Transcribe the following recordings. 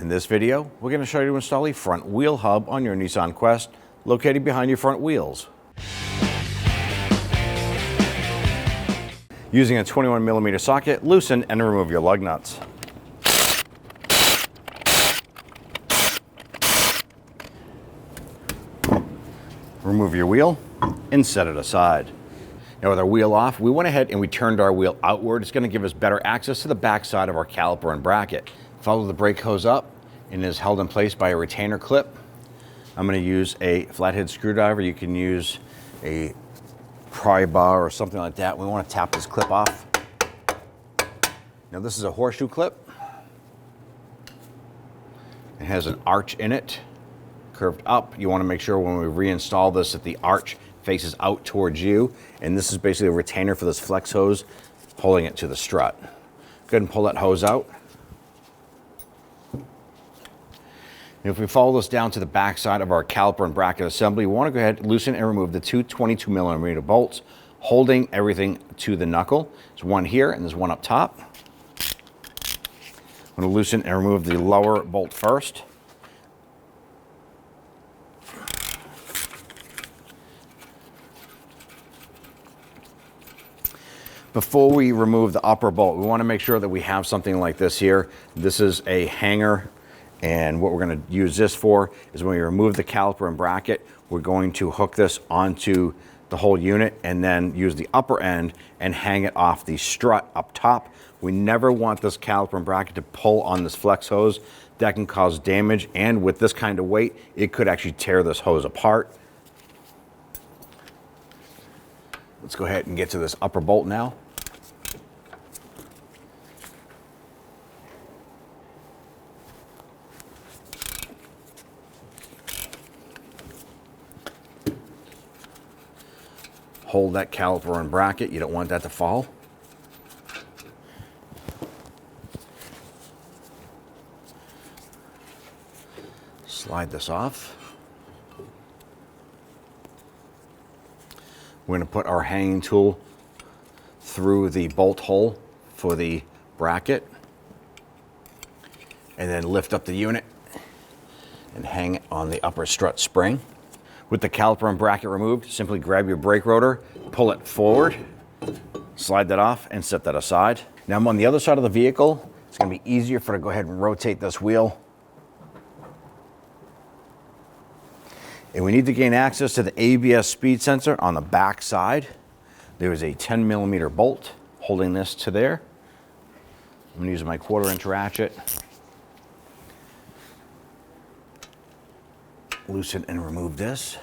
In this video, we're going to show you to install a front wheel hub on your Nissan Quest, located behind your front wheels. Using a 21mm socket, loosen and remove your lug nuts. Remove your wheel and set it aside. Now with our wheel off, we went ahead and we turned our wheel outward. It's going to give us better access to the back side of our caliper and bracket. Follow the brake hose up and it is held in place by a retainer clip. I'm going to use a flathead screwdriver. You can use a pry bar or something like that. We want to tap this clip off. Now this is a horseshoe clip. It has an arch in it, curved up. You want to make sure when we reinstall this that the arch faces out towards you. And this is basically a retainer for this flex hose, holding it to the strut. Go ahead and pull that hose out. And if we follow this down to the back side of our caliper and bracket assembly, we want to go ahead, loosen and remove the two 22mm bolts, holding everything to the knuckle. There's one here and there's one up top. I'm going to loosen and remove the lower bolt first. Before we remove the upper bolt, we want to make sure that we have something like this here. This is a hanger, and what we're going to use this for is when we remove the caliper and bracket, we're going to hook this onto the whole unit and then use the upper end and hang it off the strut up top. We never want this caliper and bracket to pull on this flex hose. That can cause damage, and with this kind of weight, it could actually tear this hose apart. Let's go ahead and get to this upper bolt now. Hold that caliper and bracket. You don't want that to fall. Slide this off. We're going to put our hanging tool through the bolt hole for the bracket and then lift up the unit and hang it on the upper strut spring. With the caliper and bracket removed, simply grab your brake rotor, pull it forward, slide that off, and set that aside. Now I'm on the other side of the vehicle. It's going to be easier for to go ahead and rotate this wheel. And we need to gain access to the ABS speed sensor on the back side. There is a 10mm bolt holding this to there. I'm going to use my 1/4-inch ratchet. Loosen and remove this.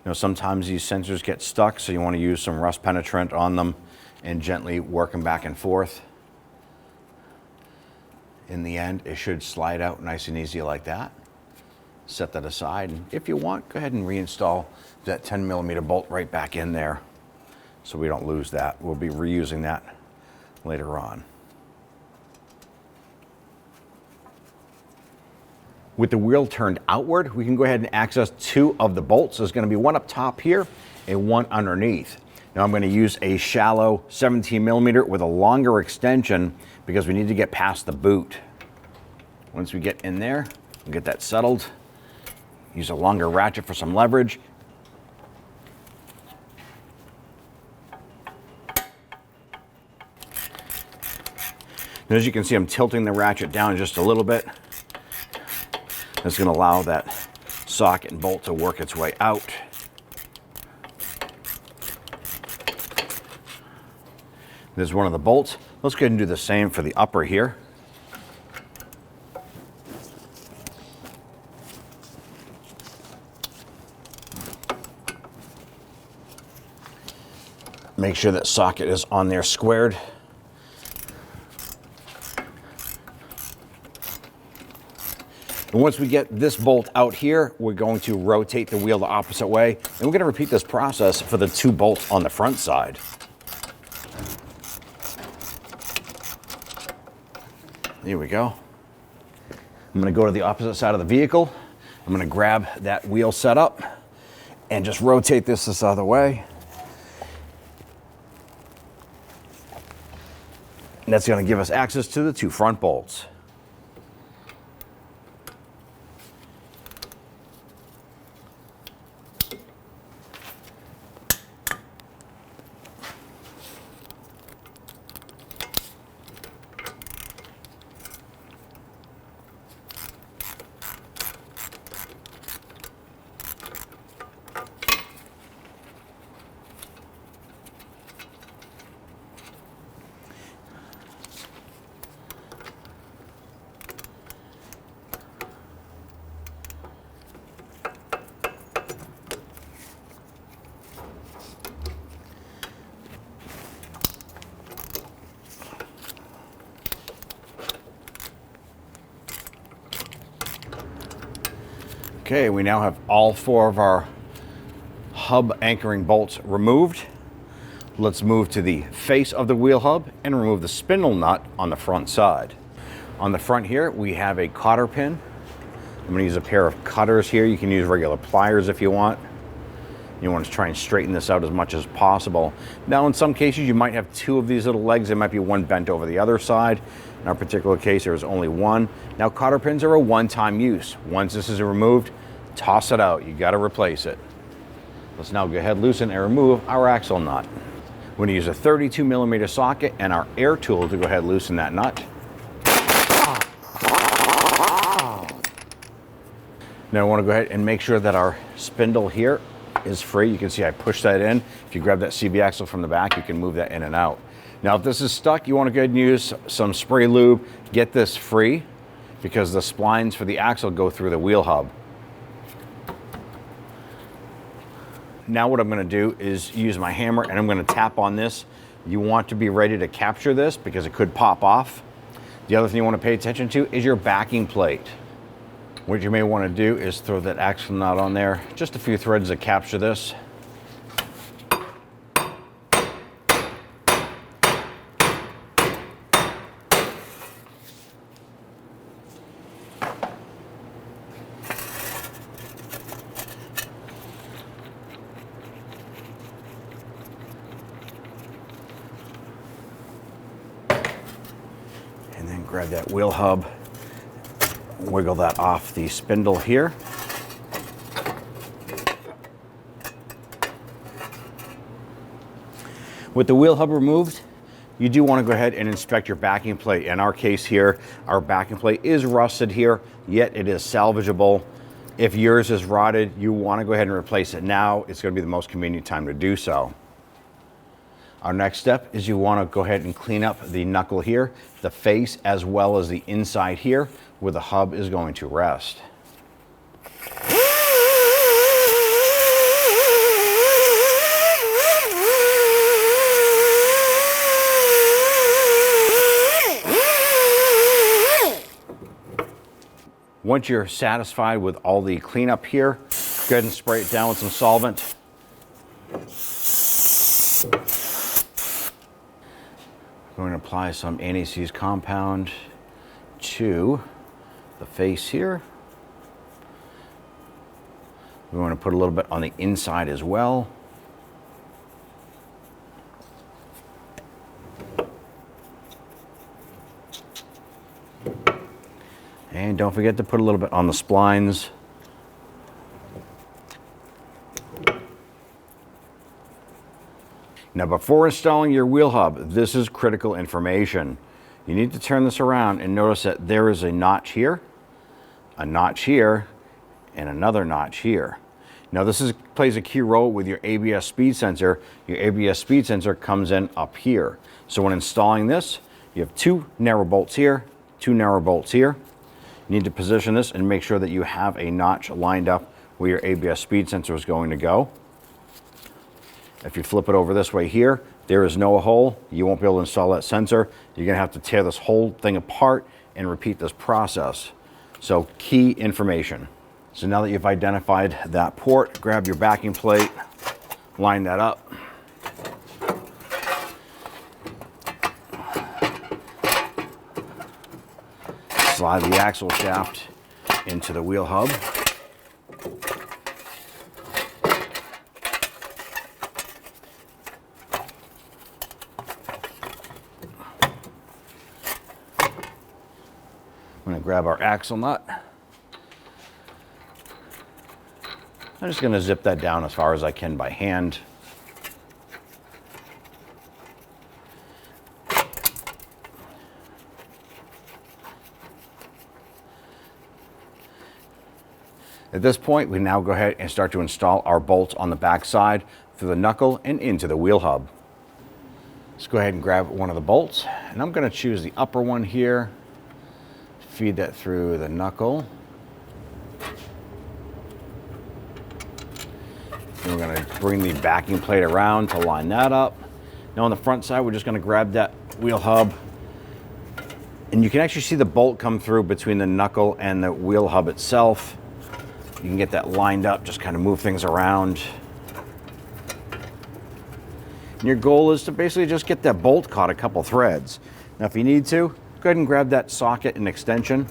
You know, sometimes these sensors get stuck, so you want to use some rust penetrant on them and gently work them back and forth. In the end, it should slide out nice and easy like that. Set that aside, and if you want, go ahead and reinstall that 10mm bolt right back in there so we don't lose that. We'll be reusing that later on. With the wheel turned outward, we can go ahead and access two of the bolts. There's going to be one up top here and one underneath. Now I'm going to use a shallow 17mm with a longer extension because we need to get past the boot. Once we get in there, we'll get that settled. Use a longer ratchet for some leverage. And as you can see, I'm tilting the ratchet down just a little bit. It's going to allow that socket and bolt to work its way out. There's one of the bolts. Let's go ahead and do the same for the upper here. Make sure that socket is on there squared. And once we get this bolt out here, we're going to rotate the wheel the opposite way. And we're going to repeat this process for the two bolts on the front side. There we go. I'm going to go to the opposite side of the vehicle. I'm going to grab that wheel setup and just rotate this other way. And that's going to give us access to the 2 front bolts. Okay, we now have all 4 of our hub anchoring bolts removed. Let's move to the face of the wheel hub and remove the spindle nut on the front side. On the front here, we have a cotter pin. I'm going to use a pair of cutters here. You can use regular pliers if you want. You want to try and straighten this out as much as possible. Now, in some cases, you might have 2 of these little legs. There might be one bent over the other side. In our particular case, there's only one. Now, cotter pins are a one-time use. Once this is removed, toss it out. You got to replace it. Let's now go ahead, loosen and remove our axle nut. We're going to use a 32mm socket and our air tool to go ahead and loosen that nut. Now I want to go ahead and make sure that our spindle here is free. You can see I pushed that in. If you grab that CV axle from the back, you can move that in and out. Now if this is stuck, you want to go ahead and use some spray lube. Get this free because the splines for the axle go through the wheel hub. Now what I'm going to do is use my hammer and I'm going to tap on this. You want to be ready to capture this because it could pop off. The other thing you want to pay attention to is your backing plate. What you may want to do is throw that axle nut on there. Just a few threads to capture this. And then grab that wheel hub. Wiggle that off the spindle here. With the wheel hub removed, you do want to go ahead and inspect your backing plate. In our case here, our backing plate is rusted here, yet it is salvageable. If yours is rotted, you want to go ahead and replace it now. It's going to be the most convenient time to do so. Our next step is you want to go ahead and clean up the knuckle here, the face, as well as the inside here, where the hub is going to rest. Once you're satisfied with all the cleanup here, go ahead and spray it down with some solvent. I'm going to apply some anti-seize compound to the face here. We want to put a little bit on the inside as well. And don't forget to put a little bit on the splines. Now, before installing your wheel hub, this is critical information. You need to turn this around and notice that there is a notch here, and another notch here. Now this plays a key role with your ABS speed sensor. Your ABS speed sensor comes in up here. So when installing this, you have 2 narrow bolts here, 2 narrow bolts here. You need to position this and make sure that you have a notch lined up where your ABS speed sensor is going to go. If you flip it over this way here, there is no hole. You won't be able to install that sensor. You're gonna have to tear this whole thing apart and repeat this process. So key information. So now that you've identified that port, grab your backing plate, line that up. Slide the axle shaft into the wheel hub. going to grab our axle nut. I'm just going to zip that down as far as I can by hand. At this point, we now go ahead and start to install our bolts on the back side through the knuckle and into the wheel hub. Let's go ahead and grab one of the bolts, and I'm going to choose the upper one here. Feed that through the knuckle. And we're going to bring the backing plate around to line that up. Now on the front side, we're just going to grab that wheel hub, and you can actually see the bolt come through between the knuckle and the wheel hub itself. You can get that lined up, just kind of move things around. And your goal is to basically just get that bolt caught a couple threads. Now if you need to, go ahead and grab that socket and extension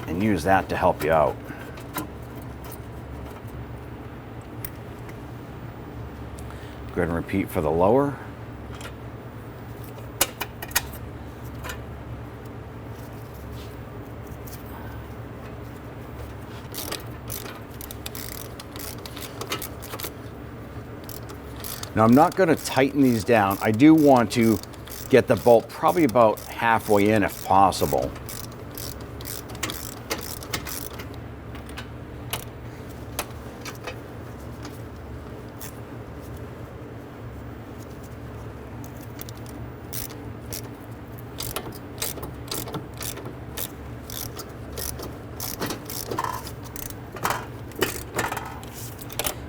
and use that to help you out. Go ahead and repeat for the lower. Now I'm not going to tighten these down. I do want to get the bolt probably about halfway in if possible.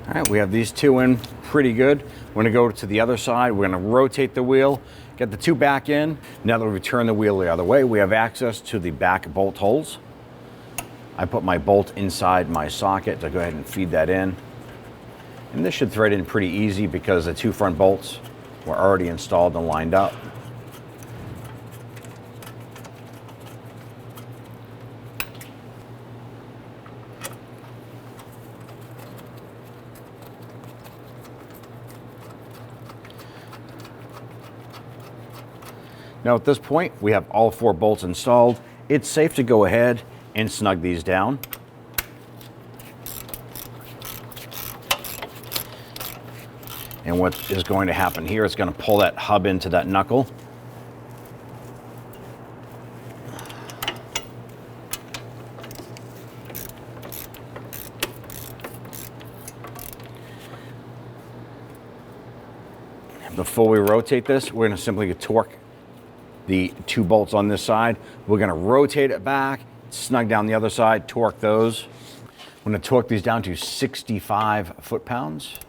All right, we have these two in pretty good. We're going to go to the other side. We're going to rotate the wheel, get the two back in. Now that we turn the wheel the other way, we have access to the back bolt holes. I put my bolt inside my socket to go ahead and feed that in. And this should thread in pretty easy because the two front bolts were already installed and lined up. Now at this point, we have all four bolts installed. It's safe to go ahead and snug these down. And what is going to happen here, it's going to pull that hub into that knuckle. Before we rotate this, we're going to simply torque the two bolts on this side. We're going to rotate it back, snug down the other side, torque those. I'm going to torque these down to 65 foot-pounds.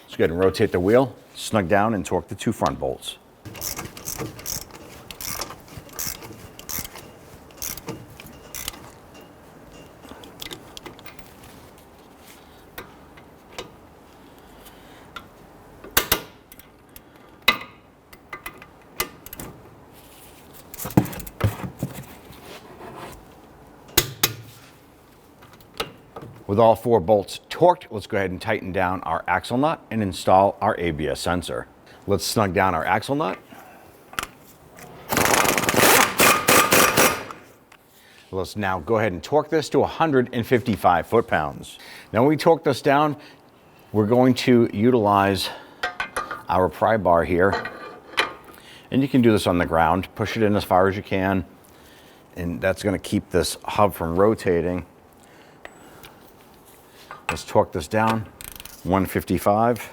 Let's go ahead and rotate the wheel, snug down, and torque the two front bolts. With all four bolts torqued, let's go ahead and tighten down our axle nut and install our ABS sensor. Let's snug down our axle nut. Let's now go ahead and torque this to 155 foot-pounds. Now when we torque this down, we're going to utilize our pry bar here. And you can do this on the ground. Push it in as far as you can. And that's going to keep this hub from rotating. Let's torque this down, 155.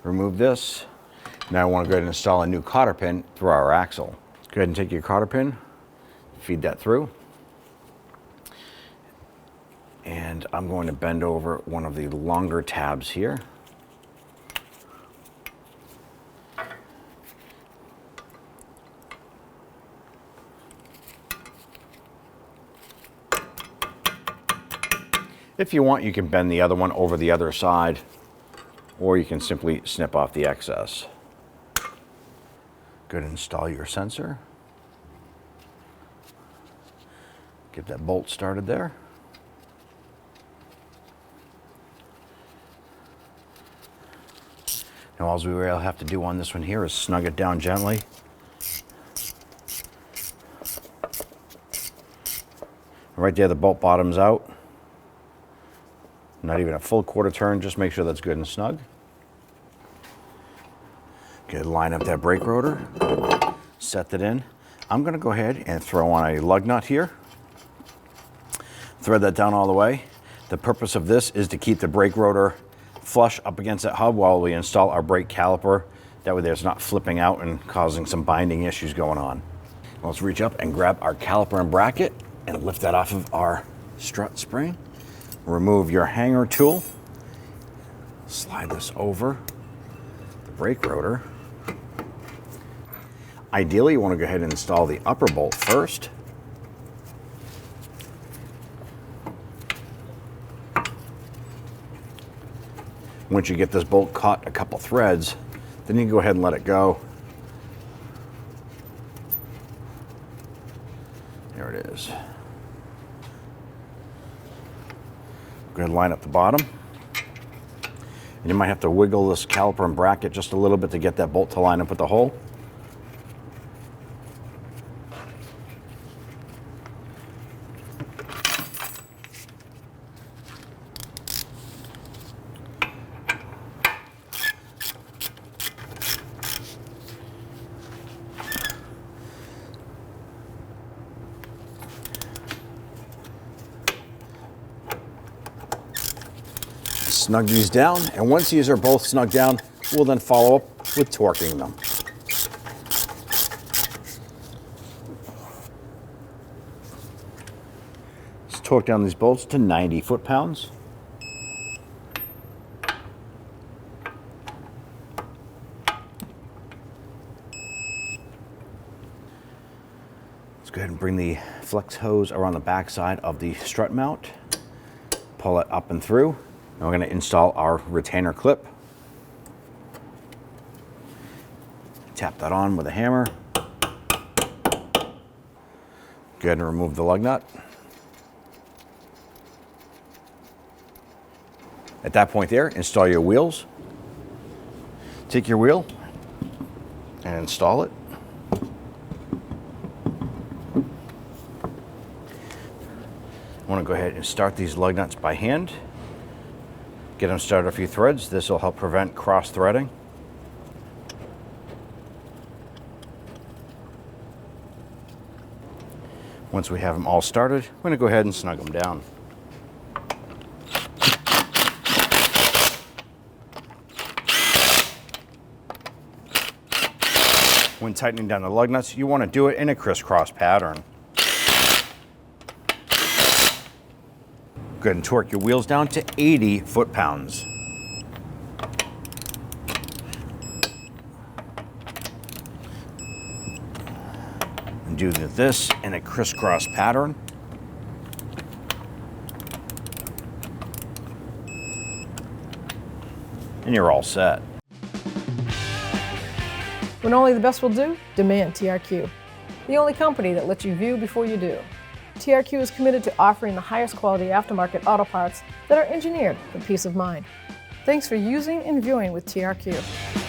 Remove this. Now I want to go ahead and install a new cotter pin through our axle. Let's go ahead and take your cotter pin, feed that through. And I'm going to bend over one of the longer tabs here. If you want, you can bend the other one over the other side. or you can simply snip off the excess. Go ahead and install your sensor. Get that bolt started there. Now all we will have to do on this one here is snug it down gently. Right there, the bolt bottoms out. Not even a full quarter turn, just make sure that's good and snug. Good, line up that brake rotor, set that in. I'm gonna go ahead and throw on a lug nut here. Thread that down all the way. The purpose of this is to keep the brake rotor flush up against that hub while we install our brake caliper. That way there's not flipping out and causing some binding issues going on. Let's reach up and grab our caliper and bracket and lift that off of our strut spring. Remove your hanger tool. Slide this over the brake rotor. Ideally, you want to go ahead and install the upper bolt first. Once you get this bolt caught a couple threads, then you can go ahead and let it go. There it is. Go ahead and line up the bottom. And you might have to wiggle this caliper and bracket just a little bit to get that bolt to line up with the hole. Snug these down, and once these are both snugged down, we'll then follow up with torquing them. Let's torque down these bolts to 90 foot-pounds. Let's go ahead and bring the flex hose around the back side of the strut mount. Pull it up and through. Now we're going to install our retainer clip. Tap that on with a hammer. Go ahead and remove the lug nut. At that point there, install your wheels. Take your wheel and install it. I want to go ahead and start these lug nuts by hand. Get them started a few threads. This will help prevent cross threading. Once we have them all started, we're going to go ahead and snug them down. When tightening down the lug nuts, you want to do it in a crisscross pattern. Go ahead and torque your wheels down to 80 foot-pounds. And do this in a crisscross pattern. And you're all set. When only the best will do, demand TRQ. The only company that lets you view before you do. TRQ is committed to offering the highest quality aftermarket auto parts that are engineered for peace of mind. Thanks for using and viewing with TRQ.